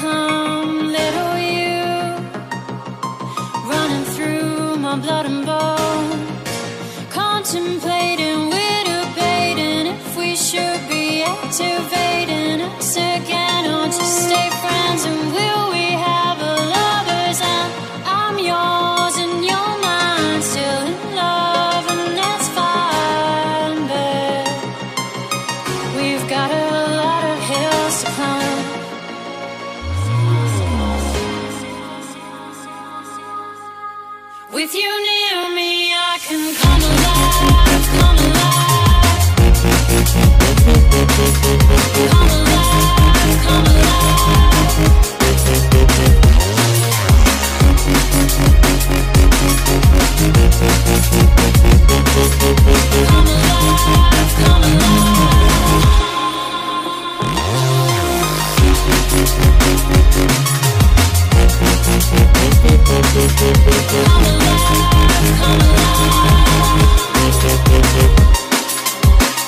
come, little you, running through my blood and bone, contemplating, we're debating if we should be activating us again or just stay friends, and will we have a lover's end? I'm yours and you're mine, still in love, and that's fine, but we've got a lot of hills to climb. With you near me, I can come alive, come alive, come alive, come alive. Come alive, come alive. Come alive, come alive.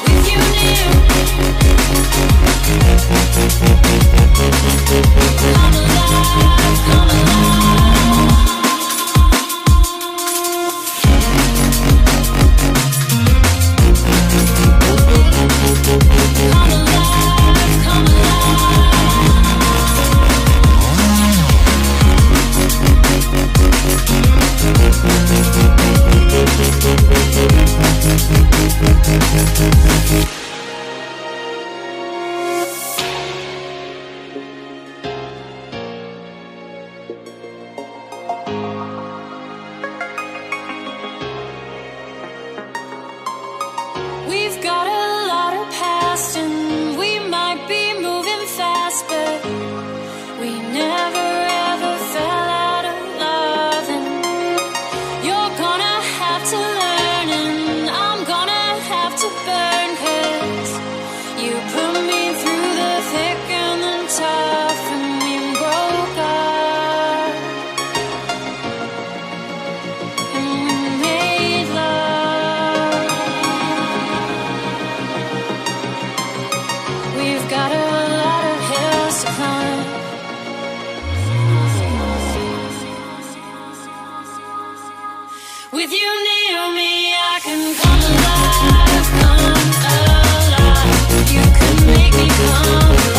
With you near me. Come alive, come alive. Come alive, come alive. We've got a lot of past and we might be moving fast, but we never ever fell out of love, and you're gonna have to learn and I'm gonna have to burn, 'cause you put me through the thick and the tough and we broke up and we made love. We've got a lot of hills to climb. With you near me, I can come alive, come alive. You can make me come alive.